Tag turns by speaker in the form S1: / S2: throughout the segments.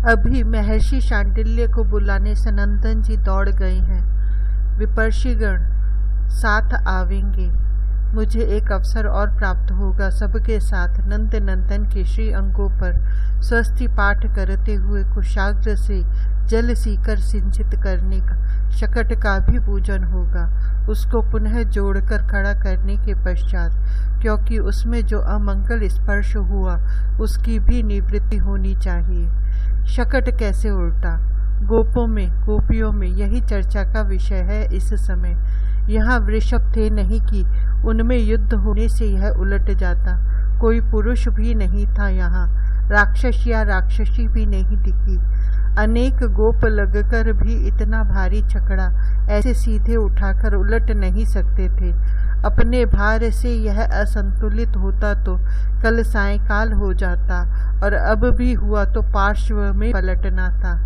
S1: अभी महर्षि शांडिल्य को बुलाने सनंदन जी दौड़ गए हैं। विपर्षिगण साथ आवेंगे। मुझे एक अवसर और प्राप्त होगा सबके साथ नंद नंदन के श्री अंगों पर स्वस्ति पाठ करते हुए कुशाग्र से जल सीकर सिंचित करने का शकट का भी पूजन होगा। उसको पुनः जोड़कर खड़ा करने के पश्चात, क्योंकि उसमें जो अमंगल स्पर्श हुआ उसकी भी निवृत्ति होनी चाहिए। शकट कैसे उल्टा? गोपों में गोपियों में यही चर्चा का विषय है इस समय। यहाँ वृषभ थे नहीं कि उनमें युद्ध होने से यह उलट जाता। कोई पुरुष भी नहीं था यहाँ, राक्षस या राक्षसी भी नहीं दिखी। अनेक गोप लगकर भी इतना भारी छकड़ा ऐसे सीधे उठाकर उलट नहीं सकते थे। अपने भार से यह असंतुलित होता तो कल सायंकाल हो जाता, और अब भी हुआ तो पार्श्व में पलटना था।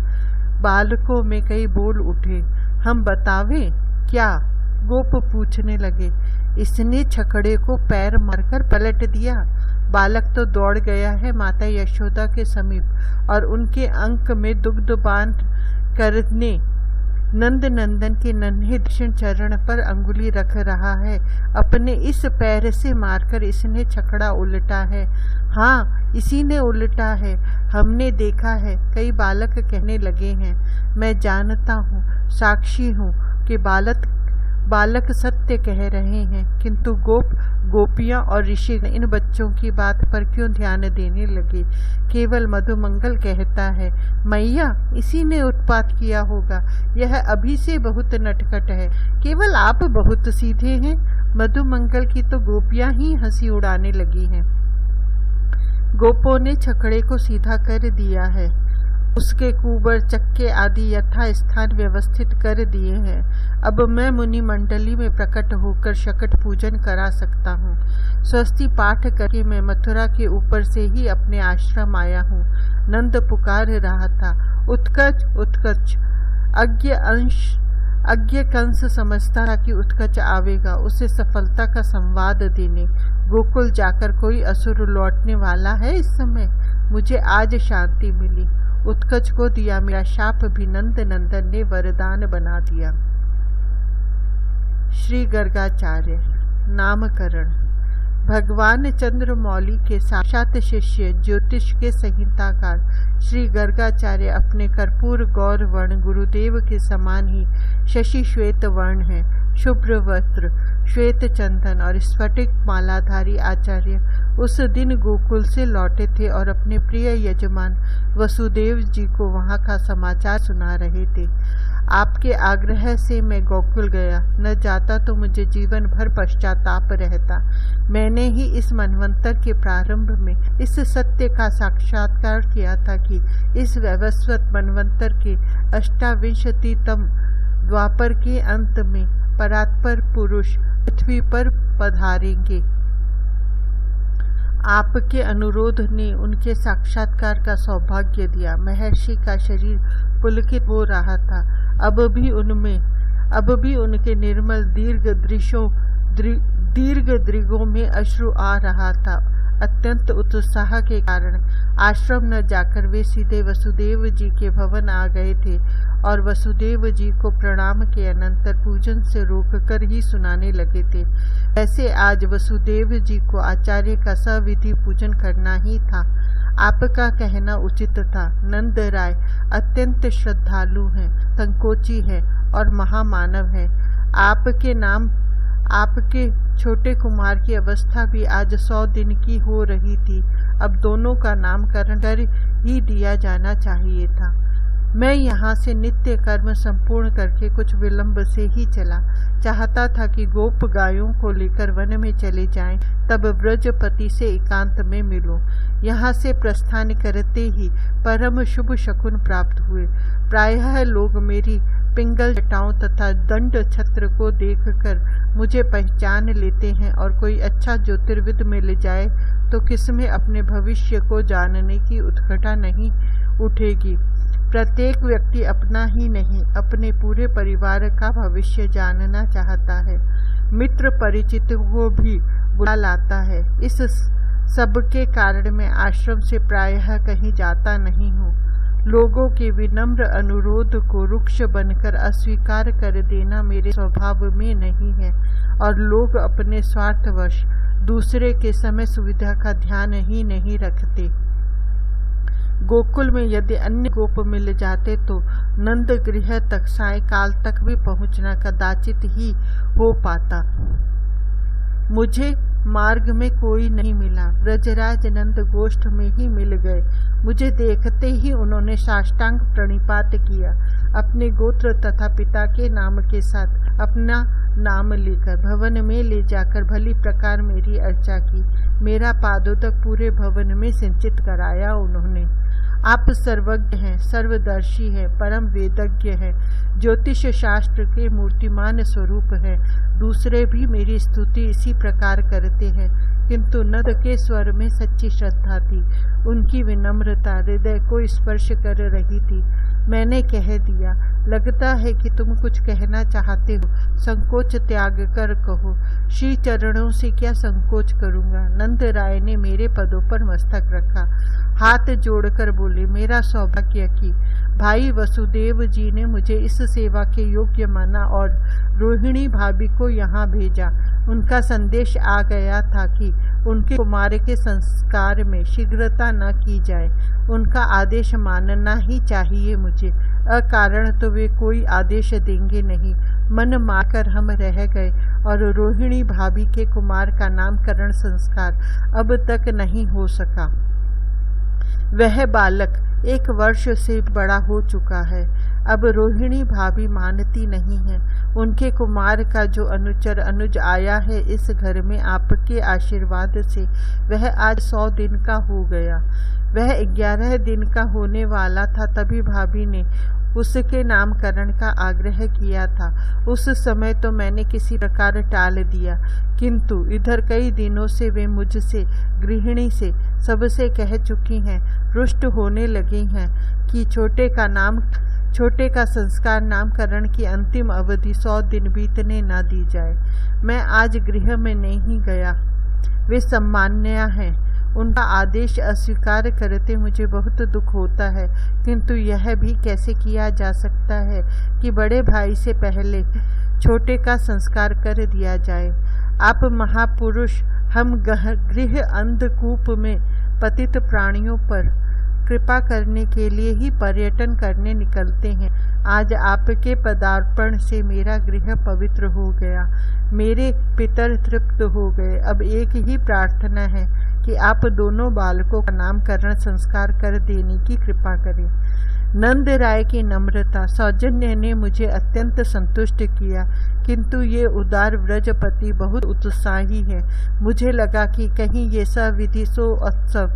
S1: बालकों में कई बोल उठे, हम बतावें क्या? गोप पूछने लगे। इसने छकड़े को पैर मारकर पलट दिया। बालक तो दौड़ गया है माता यशोदा के समीप और उनके अंक में दुग्ध बांध करने नंद नंदन के नन्हे दक्षिण चरण पर अंगुली रख रहा है। अपने इस पैर से मारकर इसने छकड़ा उल्टा है। हाँ, इसी ने उल्टा है, हमने देखा है। कई बालक कहने लगे हैं। मैं जानता हूँ, साक्षी हूँ कि बालक सत्य कह रहे हैं, किंतु गोपियाँ और ऋषि इन बच्चों की बात पर क्यों ध्यान देने लगे? केवल मधुमंगल कहता है, मैया इसी ने उत्पात किया होगा। यह अभी से बहुत नटखट है, केवल आप बहुत सीधे हैं। मधुमंगल की तो गोपियाँ ही हंसी उड़ाने लगी हैं। गोपों ने छकड़े को सीधा कर दिया है, उसके कुबर चक्के आदि यथा स्थान व्यवस्थित कर दिए हैं। अब मैं मुनि मंडली में प्रकट होकर शकट पूजन करा सकता हूँ। स्वस्ति पाठ करके मैं मथुरा के ऊपर से ही अपने आश्रम आया हूँ। नंद पुकार रहा था, उत्कच उत्कच। अज्ञ कंस समझता था कि उत्कच आवेगा उसे सफलता का संवाद देने। गोकुल जाकर कोई असुर लौटने वाला है इस समय। मुझे आज शांति मिली। उत्कच को दिया मेरा शाप भी नंद नंदन ने वरदान बना दिया। श्री गर्गाचार्य नामकरण। भगवान चंद्रमौली के साक्षात शिष्य ज्योतिष के संहिताकार श्री गर्गाचार्य अपने कर्पूर गौर वर्ण गुरुदेव के समान ही शशि श्वेत वर्ण है। शुभ्र वस्त्र, श्वेत चंदन और स्फटिक मालाधारी आचार्य उस दिन गोकुल से लौटे थे और अपने प्रिय यजमान वसुदेव जी को वहां का समाचार सुना रहे थे। आपके आग्रह से मैं गोकुल गया, न जाता तो मुझे जीवन भर पश्चाताप रहता। मैंने ही इस मनवंतर के प्रारंभ में इस सत्य का साक्षात्कार किया था कि इस वैवस्वत मनवंतर के 28वें द्वापर के अंत में परात्पर पुरुष पृथ्वी पर पधारेंगे। आपके अनुरोध ने उनके साक्षात्कार का सौभाग्य दिया। महर्षि का शरीर पुलकित हो रहा था। अब भी उनके निर्मल दीर्घ दृगों में अश्रु आ रहा था। अत्यंत उत्साह के कारण आश्रम न जाकर वे सीधे वसुदेव जी के भवन आ गए थे और वसुदेव जी को प्रणाम के अनंतर पूजन से रोककर ही सुनाने लगे थे। ऐसे आज वसुदेव जी को आचार्य का सविधि पूजन करना ही था। आपका कहना उचित था। नंद राय अत्यंत श्रद्धालु हैं, संकोची है और महामानव है। आपके छोटे कुमार की अवस्था भी आज 100 दिन की हो रही थी। अब दोनों का नामकरण कर ही दिया जाना चाहिए था। मैं यहाँ से नित्य कर्म संपूर्ण करके कुछ विलंब से ही चला। चाहता था कि गोप गायों को लेकर वन में चले जाएं, तब ब्रजपति से एकांत में मिलूं। यहाँ से प्रस्थान करते ही परम शुभ शकुन प्राप्त हुए। प्रायः लोग मेरी पिंगल जटाओं तथा दंड छत्र को देखकर मुझे पहचान लेते हैं और कोई अच्छा ज्योतिर्विद मिल जाए तो किसमें अपने भविष्य को जानने की उत्कंठा नहीं उठेगी। प्रत्येक व्यक्ति अपना ही नहीं अपने पूरे परिवार का भविष्य जानना चाहता है। मित्र परिचित को भी बुला लाता है। इस सब के कारण मैं आश्रम से प्रायः कहीं जाता नहीं हूँ। लोगों के विनम्र अनुरोध को रुक्ष बनकर अस्वीकार कर देना मेरे स्वभाव में नहीं है, और लोग अपने स्वार्थवश दूसरे के समय सुविधा का ध्यान ही नहीं रखते। गोकुल में यदि अन्य गोप मिल जाते तो नंद गृह तक सायंकाल तक भी पहुंचना कदाचित ही हो पाता। मुझे मार्ग में कोई नहीं मिला। ब्रजराज नंद गोष्ठ में ही मिल गए। मुझे देखते ही उन्होंने साष्टांग प्रणिपात किया। अपने गोत्र तथा पिता के नाम के साथ अपना नाम लेकर भवन में ले जाकर भली प्रकार मेरी अर्चा की। मेरा पादोदक पूरे भवन में सिंचित कराया उन्होंने। आप सर्वज्ञ हैं, सर्वदर्शी हैं, परम वेदज्ञ हैं, ज्योतिष शास्त्र के मूर्तिमान स्वरूप हैं। दूसरे भी मेरी स्तुति इसी प्रकार करते हैं, किंतु नंद के स्वर में सच्ची श्रद्धा थी। उनकी विनम्रता हृदय को स्पर्श कर रही थी। मैंने कह दिया, लगता है कि तुम कुछ कहना चाहते हो, संकोच त्याग कर कहो। श्री चरणों से क्या संकोच करूंगा। नंद राय ने मेरे पदों पर मस्तक रखा, हाथ जोड़कर बोले, मेरा सौभाग्य कि भाई वसुदेव जी ने मुझे इस सेवा के योग्य माना और रोहिणी भाभी को यहाँ भेजा। उनका संदेश आ गया था कि उनके कुमार के संस्कार में शीघ्रता न की जाए। उनका आदेश मानना ही चाहिए मुझे। अकारण तो वे कोई आदेश देंगे नहीं। मन मारकर हम रह गए और रोहिणी भाभी के कुमार का नामकरण संस्कार अब तक नहीं हो सका। वह बालक 1 वर्ष से बड़ा हो चुका है। अब रोहिणी भाभी मानती नहीं है। उनके कुमार का जो अनुचर अनुज आया है इस घर में, आपके आशीर्वाद से वह आज 100 दिन का हो गया। वह 11 दिन का होने वाला था तभी भाभी ने उसके नामकरण का आग्रह किया था। उस समय तो मैंने किसी प्रकार टाल दिया, किंतु इधर कई दिनों से वे मुझसे, गृहिणी से, सबसे कह चुकी हैं, रुष्ट होने लगी हैं कि छोटे का संस्कार नामकरण की अंतिम अवधि 100 दिन बीतने न दी जाए। मैं आज गृह में नहीं गया। वे सम्मान्या हैं। उनका आदेश अस्वीकार करते मुझे बहुत दुख होता है, किंतु यह भी कैसे किया जा सकता है कि बड़े भाई से पहले छोटे का संस्कार कर दिया जाए। आप महापुरुष हम गृह अंधकूप में पतित प्राणियों पर कृपा करने के लिए ही पर्यटन करने निकलते हैं। आज आपके पदार्पण से मेरा गृह पवित्र हो गया, मेरे पितर तृप्त हो गए। अब एक ही प्रार्थना है कि आप दोनों बालकों का नामकरण संस्कार कर देने की कृपा करें। नंद राय की नम्रता सौजन्य ने मुझे अत्यंत संतुष्ट किया, किंतु ये उदार व्रजपति बहुत उत्साही है। मुझे लगा कि कहीं ये सविधि उत्सव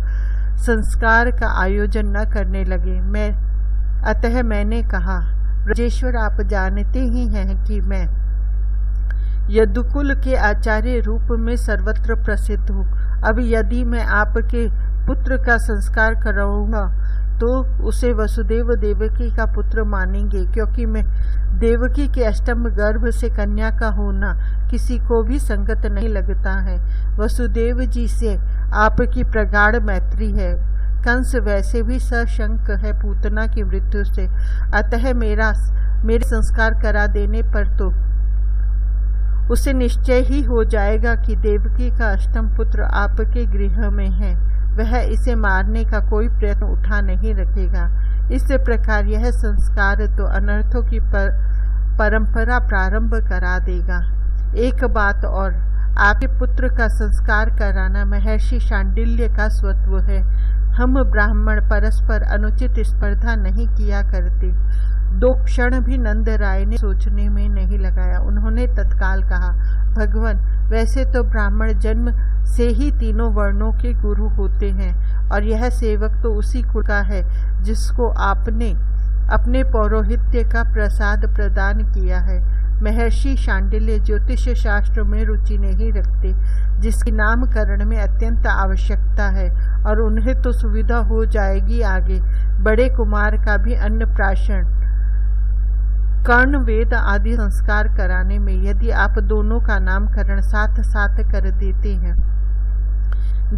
S1: संस्कार का आयोजन न करने लगे। अतः मैंने कहा, ब्रजेश्वर आप जानते ही हैं कि मैं यदुकुल के आचार्य रूप में सर्वत्र प्रसिद्ध हूँ। अब यदि मैं आपके पुत्र का संस्कार कराऊंगा तो उसे वसुदेव देवकी का पुत्र मानेंगे, क्योंकि मैं देवकी के अष्टम गर्भ से कन्या का होना किसी को भी संगत नहीं लगता है। वसुदेव जी से आपकी प्रगाढ़ मैत्री है। कंस वैसे भी सशंक है पूतना की मृत्यु से, अतः मेरे संस्कार करा देने पर तो उसे निश्चय ही हो जाएगा कि देवकी का अष्टम पुत्र आपके गृह में है। वह इसे मारने का कोई प्रयत्न उठा नहीं रखेगा। इस प्रकार यह संस्कार तो अनर्थों की परंपरा प्रारंभ करा देगा। एक बात और, आपके पुत्र का संस्कार कराना महर्षि शांडिल्य का स्वत्व है। हम ब्राह्मण परस्पर अनुचित स्पर्धा नहीं किया करते। 2 क्षण भी नंद राय ने सोचने में नहीं लगाया। उन्होंने तत्काल कहा, भगवान, वैसे तो ब्राह्मण जन्म से ही तीनों वर्णों के गुरु होते हैं, और यह सेवक तो उसी कुल का है जिसको आपने अपने पौरोहित्य का प्रसाद प्रदान किया है। महर्षि शांडिल्य ज्योतिष शास्त्र में रुचि नहीं रखते, जिसकी नामकरण में अत्यंत आवश्यकता है, और उन्हें तो सुविधा हो जाएगी आगे। बड़े कुमार का भी अन्नप्राशन, कर्ण वेद आदि संस्कार कराने में यदि आप दोनों का नामकरण साथ साथ कर देते हैं।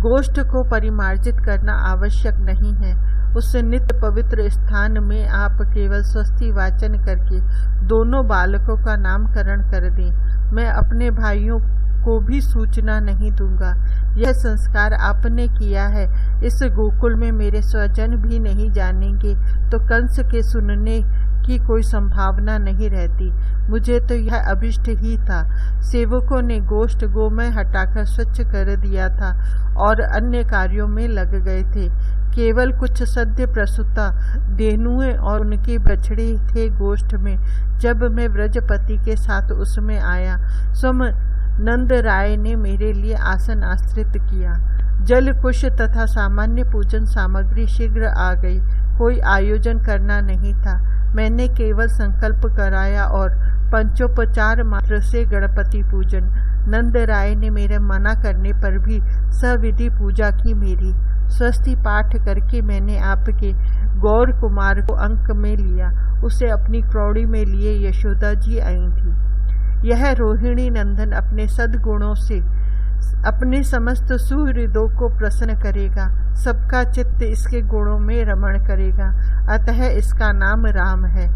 S1: गोष्ठ को परिमार्जित करना आवश्यक नहीं है, उस नित्य पवित्र स्थान में आप केवल स्वस्ति वाचन करके दोनों बालकों का नामकरण कर दें। मैं अपने भाइयों को भी सूचना नहीं दूंगा। यह संस्कार आपने किया है, इस गोकुल में मेरे स्वजन भी नहीं जानेंगे तो कंस के सुनने की कोई संभावना नहीं रहती। मुझे तो यह अभिष्ट ही था। सेवकों ने गोष्ठ गोमय हटाकर स्वच्छ कर दिया था और अन्य कार्यों में लग गए थे। केवल कुछ सद्य प्रसूता धेनुएं और उनके बछड़े थे गोष्ठ में। जब मैं व्रजपति के साथ उसमें आया, स्वयं नंद राय ने मेरे लिए आसन आश्रित किया। जल कुश तथा सामान्य पूजन सामग्री शीघ्र आ गई। कोई आयोजन करना नहीं था। मैंने केवल संकल्प कराया और पंचोपचार मात्र से गणपति पूजन। नंद राय ने मेरे मना करने पर भी सविधि पूजा की मेरी। स्वस्ति पाठ करके मैंने आपके गौर कुमार को अंक में लिया। उसे अपनी क्रोड़ी में लिए यशोदा जी आई थी। यह रोहिणी नंदन अपने सद्गुणों से अपने समस्त सुहृदों को प्रसन्न करेगा। सबका चित्त इसके गुणों में रमण करेगा। अतः इसका नाम राम है।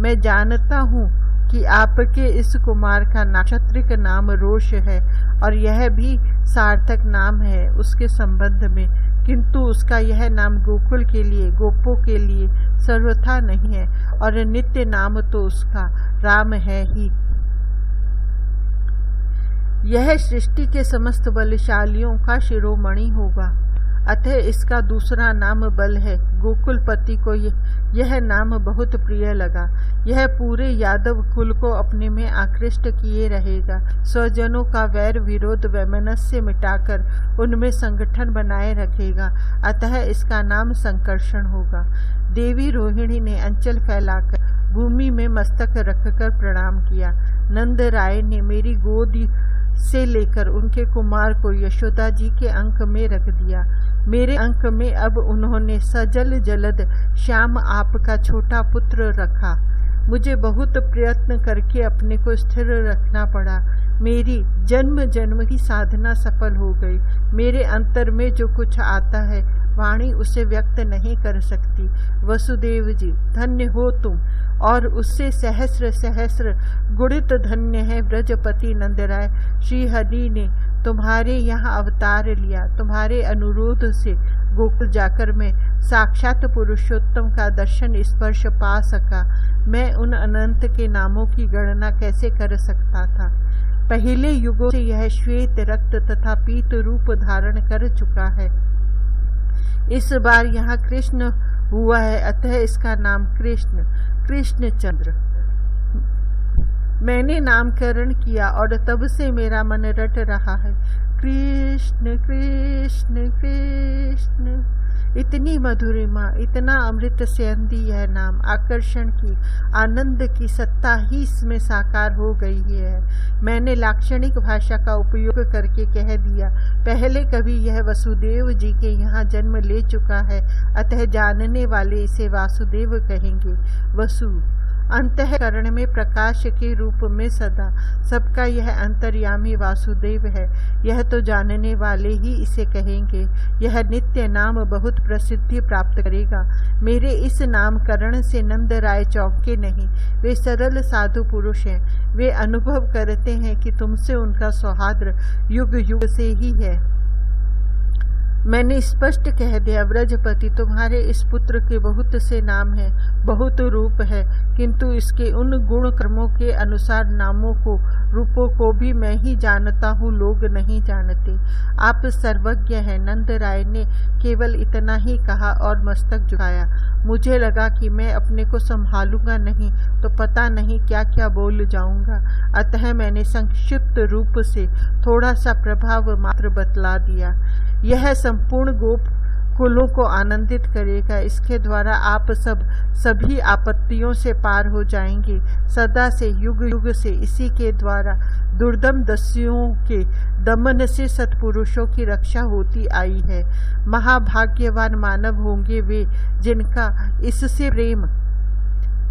S1: मैं जानता हूँ कि आपके इस कुमार का नाक्षत्रिक नाम रोष है और यह भी सार्थक नाम है उसके संबंध में, किंतु उसका यह नाम गोकुल के लिए, गोपों के लिए सर्वथा नहीं है और नित्य नाम तो उसका राम है ही। यह सृष्टि के समस्त बलशालियों का शिरोमणि होगा, अतः इसका दूसरा नाम बल है। गोकुलपति को यह नाम बहुत प्रिय लगा। यह पूरे यादव कुल को अपने में आकृष्ट किए रहेगा। स्वजनों का वैर विरोध वैमनस्य मिटाकर उनमें संगठन बनाए रखेगा, अतः इसका नाम संकर्षण होगा। देवी रोहिणी ने अंचल फैलाकर भूमि में मस्तक रखकर प्रणाम किया। नंद राय ने मेरी गोद से लेकर उनके कुमार को यशोदा जी के अंक में रख दिया। मेरे अंक में अब उन्होंने सजल जलद श्याम आपका छोटा पुत्र रखा। मुझे बहुत प्रयत्न करके अपने को स्थिर रखना पड़ा। मेरी जन्म जन्म की साधना सफल हो गई। मेरे अंतर में जो कुछ आता है वाणी उसे व्यक्त नहीं कर सकती। वसुदेव जी धन्य हो तुम, और उससे सहस्र सहस्र गुणित धन्य है व्रजपति नंदराय। श्री हरि ने तुम्हारे यहाँ अवतार लिया। तुम्हारे अनुरोध से गोकुल जाकर मैं साक्षात पुरुषोत्तम का दर्शन स्पर्श पा सका। मैं उन अनंत के नामों की गणना कैसे कर सकता था। पहले युगों से यह श्वेत रक्त तथा पीत रूप धारण कर चुका है। इस बार यहाँ कृष्ण हुआ है, अतः इसका नाम कृष्णचंद्र। मैंने नामकरण किया और तब से मेरा मन रट रहा है। कृष्ण कृष्ण कृष्ण। इतनी मधुरिमा, इतना अमृत सेंधी यह नाम, आकर्षण की, आनंद की सत्ता ही इसमें साकार हो गई है। मैंने लाक्षणिक भाषा का उपयोग करके कह दिया। पहले कभी यह वसुदेव जी के यहाँ जन्म ले चुका है, अतः जानने वाले इसे वासुदेव कहेंगे। वसु अंतःकरण में प्रकाश के रूप में सदा सबका यह अंतर्यामी वासुदेव है, यह तो जानने वाले ही इसे कहेंगे। यह नित्य नाम बहुत प्रसिद्धि प्राप्त करेगा। मेरे इस नामकरण से नंद राय चौंके नहीं। वे सरल साधु पुरुष हैं। वे अनुभव करते हैं कि तुमसे उनका सौहार्द युग युग से ही है। मैंने स्पष्ट कह दिया, व्रजपति तुम्हारे इस पुत्र के बहुत से नाम हैं, बहुत रूप है, किंतु इसके उन गुण कर्मों के अनुसार नामों को, रूपों को भी मैं ही जानता हूँ, लोग नहीं जानते। आप सर्वज्ञ हैं। नंद राय ने केवल इतना ही कहा और मस्तक झुकाया। मुझे लगा कि मैं अपने को संभालूंगा नहीं तो पता नहीं क्या क्या बोल जाऊंगा, अतः मैंने संक्षिप्त रूप से थोड़ा सा प्रभाव मात्र बतला दिया। यह संपूर्ण गोप कुलों को आनंदित करेगा। इसके द्वारा आप सभी आपत्तियों से पार हो जाएंगे। सदा से युग युग से इसी के द्वारा दुर्दम दस्युओं के दमन से सत्पुरुषों की रक्षा होती आई है। महाभाग्यवान मानव होंगे वे जिनका इससे प्रेम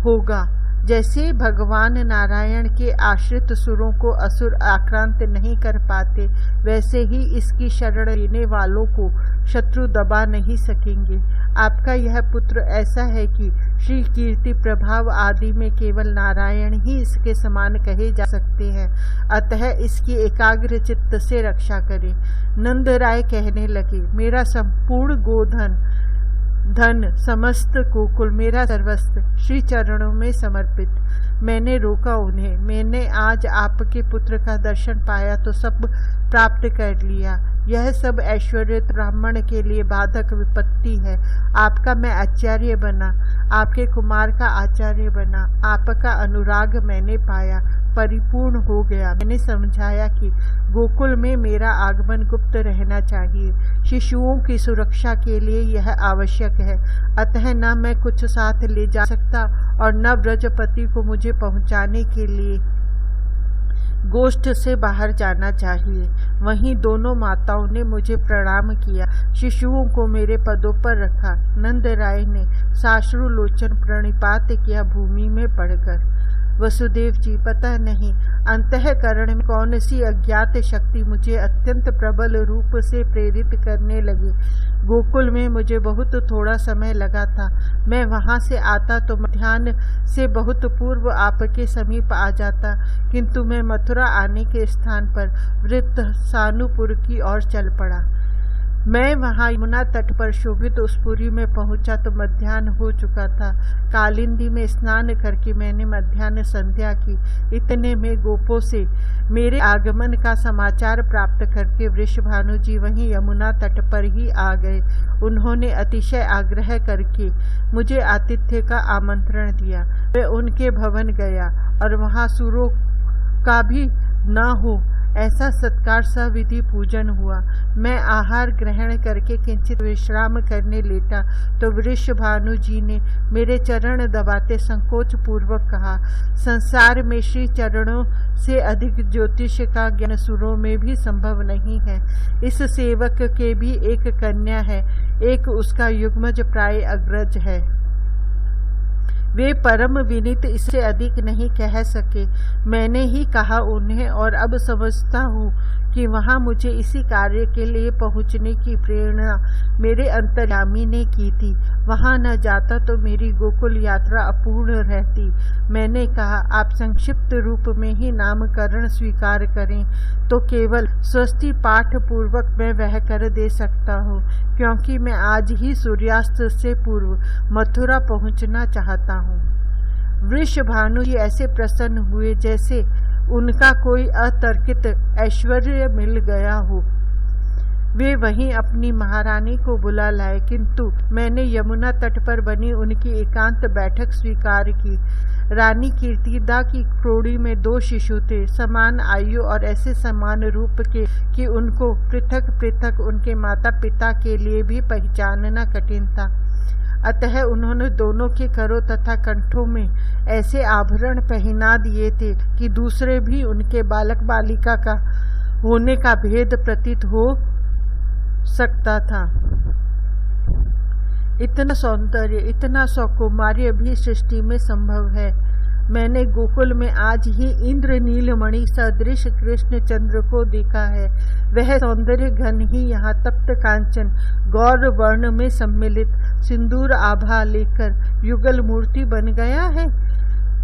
S1: होगा। जैसे भगवान नारायण के आश्रित सुरों को असुर आक्रांत नहीं कर पाते, वैसे ही इसकी शरण लेने वालों को शत्रु दबा नहीं सकेंगे। आपका यह पुत्र ऐसा है कि श्री कीर्ति प्रभाव आदि में केवल नारायण ही इसके समान कहे जा सकते हैं, अतः इसकी एकाग्र चित्त से रक्षा करें। नंद राय कहने लगे, मेरा संपूर्ण गोधन धन समस्त गोकुल मेरा सर्वस्व श्री चरणों में समर्पित। मैंने रोका उन्हें। मैंने आज आपके पुत्र का दर्शन पाया तो सब प्राप्त कर लिया। यह सब ऐश्वर्य ब्राह्मण के लिए बाधक विपत्ति है। आपका मैं आचार्य बना, आपके कुमार का आचार्य बना। आपका अनुराग मैंने पाया, परिपूर्ण हो गया। मैंने समझाया कि गोकुल में मेरा आगमन गुप्त रहना चाहिए। शिशुओं की सुरक्षा के लिए यह आवश्यक है, अतः न मैं कुछ साथ ले जा सकता और न व्रजपति को मुझे पहुंचाने के लिए गोष्ठ से बाहर जाना चाहिए। वहीं दोनों माताओं ने मुझे प्रणाम किया, शिशुओं को मेरे पदों पर रखा। नंद राय ने साश्रु लोचन प्रणिपात किया भूमि में पड़कर। वसुदेव जी, पता नहीं अंतःकरण में कौन सी अज्ञात शक्ति मुझे अत्यंत प्रबल रूप से प्रेरित करने लगी। गोकुल में मुझे बहुत थोड़ा समय लगा था। मैं वहां से आता तो मध्याह्न से बहुत पूर्व आपके समीप आ जाता, किंतु मैं मथुरा आने के स्थान पर वृत्त सानुपुर की ओर चल पड़ा। मैं वहां यमुना तट पर शोभित उस पुरी में पहुंचा तो मध्याह्न हो चुका था। कालिंदी में स्नान करके मैंने मध्याह्न संध्या की। इतने में गोपों से मेरे आगमन का समाचार प्राप्त करके वृषभानु जी वहीं यमुना तट पर ही आ गए। उन्होंने अतिशय आग्रह करके मुझे आतिथ्य का आमंत्रण दिया। मैं उनके भवन गया और वहां सुरों का भी न हो ऐसा सत्कार सविधि पूजन हुआ। मैं आहार ग्रहण करके किंचित विश्राम करने लेटा तो वृषभानु जी ने मेरे चरण दबाते संकोच पूर्वक कहा, संसार में श्री चरणों से अधिक ज्योतिष का ज्ञान सुरों में भी संभव नहीं है। इस सेवक के भी एक कन्या है, एक उसका युग्मज प्राय अग्रज है। वे परम विनीत इससे अधिक नहीं कह सके। मैंने ही कहा उन्हें, और अब समझता हूँ कि वहाँ मुझे इसी कार्य के लिए पहुँचने की प्रेरणा मेरे अंतर्यामी ने की थी। वहाँ न जाता तो मेरी गोकुल यात्रा अपूर्ण रहती। मैंने कहा, आप संक्षिप्त रूप में ही नामकरण स्वीकार करें तो केवल स्वस्ति पाठ पूर्वक मैं वह कर दे सकता हूँ, क्योंकि मैं आज ही सूर्यास्त से पूर्व मथुरा पहुँचना चाहता हूँ। वृषभानु जी ऐसे प्रसन्न हुए जैसे उनका कोई अतर्कित ऐश्वर्य मिल गया हो। वे वहीं अपनी महारानी को बुला लाए, किंतु मैंने यमुना तट पर बनी उनकी एकांत बैठक स्वीकार की। रानी कीर्तिदा की क्रोड़ी में 2 शिशु थे, समान आयु और ऐसे समान रूप के कि उनको पृथक पृथक उनके माता पिता के लिए भी पहचानना कठिन था। अतः उन्होंने दोनों के करों तथा कंठों में ऐसे आभरण पहना दिए थे कि दूसरे भी उनके बालक बालिका का होने का भेद प्रतीत हो सकता था। इतना सौंदर्य, इतना सौकुमार्य भी सृष्टि में संभव है। मैंने गोकुल में आज ही इंद्र नीलमणि सदृश कृष्ण चंद्र को देखा है। वह सौंदर्य घन ही यहाँ तप्त कांचन गौर वर्ण में सम्मिलित सिंदूर आभा लेकर युगल मूर्ति बन गया है।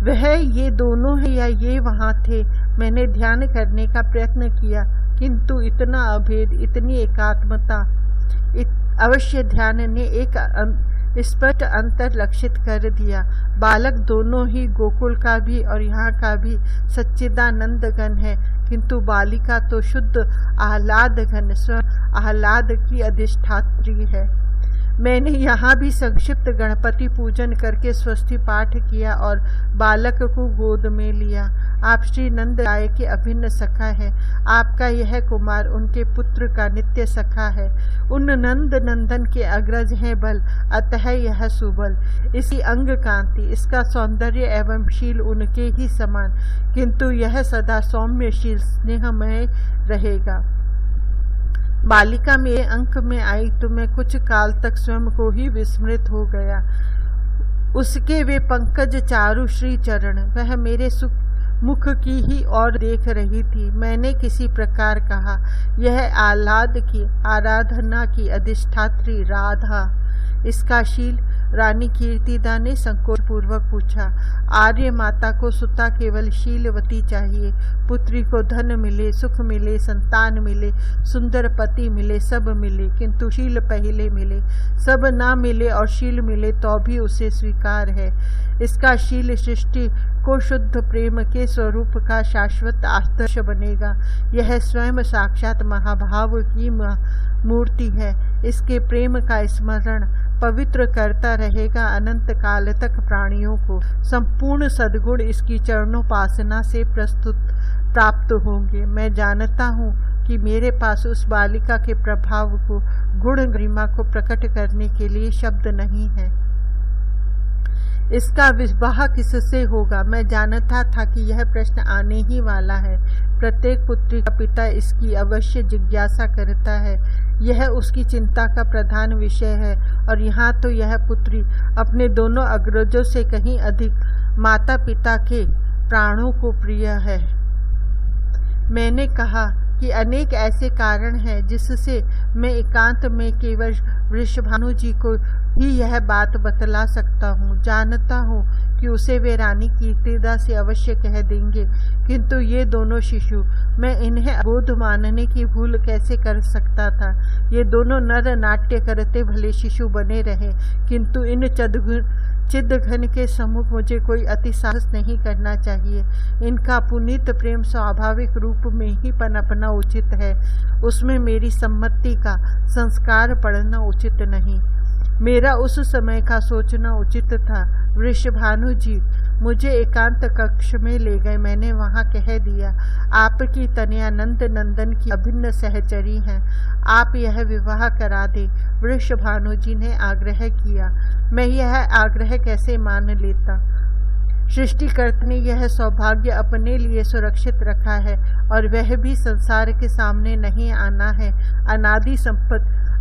S1: वह ये दोनों है या ये वहाँ थे? मैंने ध्यान करने का प्रयत्न किया, किंतु इतना अभेद, इतनी एकात्मता, अवश्य ध्यान ने एक स्पष्ट अंतर लक्षित कर दिया। बालक दोनों ही गोकुल का भी और यहाँ का भी सच्चिदानंद घन है, किंतु बालिका तो शुद्ध आह्लाद घन स्वयं आह्लाद की अधिष्ठात्री है। मैंने यहाँ भी संक्षिप्त गणपति पूजन करके स्वस्ति पाठ किया और बालक को गोद में लिया। आप श्री नंद राय के अभिन्न सखा है। आपका यह कुमार उनके पुत्र का नित्य सखा है। उन नंद नंदन के अग्रज हैं बल, अतः यह सुबल। इसी अंग कांति, इसका सौंदर्य एवं शील उनके ही समान, किंतु यह सदा सौम्यशील स्नेहमय रहेगा। बालिका मेरे अंक में आई तो मैं कुछ काल तक स्वयं को ही विस्मृत हो गया। उसके वे पंकज चारु श्री चरण, वह मेरे मुख की ही और देख रही थी। मैंने किसी प्रकार कहा, यह आह्लाद की आराधना की अधिष्ठात्री राधा, इसका शील? रानी कीर्तिदा ने संकोच पूर्वक पूछा। आर्य माता को सुता केवल शीलवती चाहिए। पुत्री को धन मिले, सुख मिले, संतान मिले, सुंदर पति मिले, सब मिले, किंतु शील पहले मिले। सब ना मिले और शील मिले तो भी उसे स्वीकार है। इसका शील सृष्टि को शुद्ध प्रेम के स्वरूप का शाश्वत आदर्श बनेगा। यह स्वयं साक्षात महाभाव की मूर्ति है। इसके प्रेम का स्मरण पवित्र करता रहेगा अनंत काल तक प्राणियों को। संपूर्ण सद्गुण इसकी चरणोपासना से प्राप्त होंगे। मैं जानता हूँ कि मेरे पास उस बालिका के प्रभाव को, गुण गरिमा को प्रकट करने के लिए शब्द नहीं है। इसका विवाह किससे होगा? मैं जानता था कि यह प्रश्न आने ही वाला है। प्रत्येक पुत्री का पिता इसकी अवश्य जिज्ञासा करता है। यह उसकी चिंता का प्रधान विषय है। और यहाँ तो यह पुत्री अपने दोनों अग्रजों से कहीं अधिक माता पिता के प्राणों को प्रिय है। मैंने कहा कि अनेक ऐसे कारण हैं जिससे मैं एकांत में केवल वृषभानु जी को ही यह बात बतला सकता हूँ। जानता हूँ कि उसे वे रानी कीर्तिदा से अवश्य कह देंगे, किंतु ये दोनों शिशु, मैं इन्हें अबोध मानने की भूल कैसे कर सकता था। ये दोनों नर नाट्य करते भले शिशु बने रहे, किंतु इन चिद्घन के सम्मुख मुझे कोई अति साहस नहीं करना चाहिए। इनका पुनीत प्रेम स्वाभाविक रूप में ही पनपना उचित है। उसमें मेरी सम्मति का संस्कार पड़ना उचित नहीं। मेरा उस समय का सोचना उचित था। वृषभानु जी मुझे एकांत कक्ष में ले गए। मैंने वहाँ कह दिया, आपकी तनया नंद नंदन की अभिन्न सहचरी हैं, आप यह विवाह करा दे। वृषभानु जी ने आग्रह किया। मैं यह आग्रह कैसे मान लेता? सृष्टिकर्ता ने यह सौभाग्य अपने लिए सुरक्षित रखा है और वह भी संसार के सामने नहीं आना है।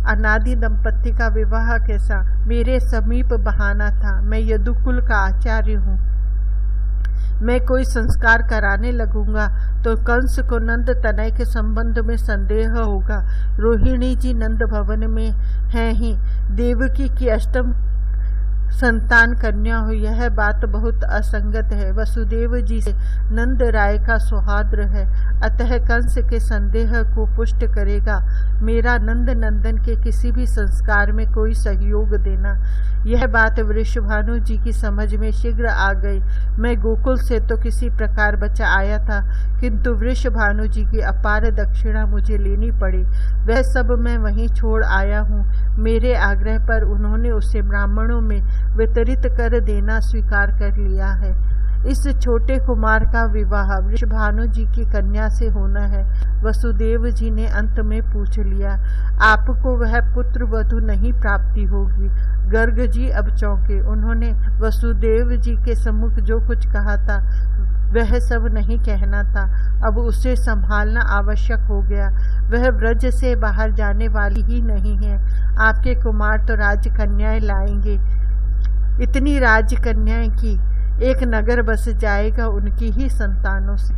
S1: अनादि दंपत्ति का विवाह कैसा मेरे समीप बहाना था। मैं यदुकुल का आचार्य हूँ। मैं कोई संस्कार कराने लगूंगा तो कंस को नंद तनय के संबंध में संदेह होगा। रोहिणी जी नंद भवन में हैं ही। देवकी की अष्टम संतान कन्या हो, यह बात बहुत असंगत है। वसुदेव जी से नंद राय का सौहार्द है, अतः कंस के संदेह को पुष्ट करेगा मेरा नंद नंदन के किसी भी संस्कार में कोई सहयोग देना। यह बात वृषभानु जी की समझ में शीघ्र आ गई। मैं गोकुल से तो किसी प्रकार बचा आया था, किंतु वृषभानु जी की अपार दक्षिणा मुझे लेनी पड़ी। वह सब मैं वहीं छोड़ आया हूँ। मेरे आग्रह पर उन्होंने उसे ब्राह्मणों में वितरित कर देना स्वीकार कर लिया है। इस छोटे कुमार का विवाह वृषभानु जी की कन्या से होना है। वसुदेव जी ने अंत में पूछ लिया, आपको वह पुत्र वधु नहीं प्राप्ति होगी? गर्ग जी अब चौंके। उन्होंने वसुदेव जी के सम्मुख जो कुछ कहा था वह सब नहीं कहना था। अब उसे संभालना आवश्यक हो गया। वह ब्रज से बाहर जाने वाली ही नहीं है। आपके कुमार तो राजकन्याएं लाएंगे। इतनी राजकन्याएं की एक नगर बस जाएगा उनकी ही संतानों से।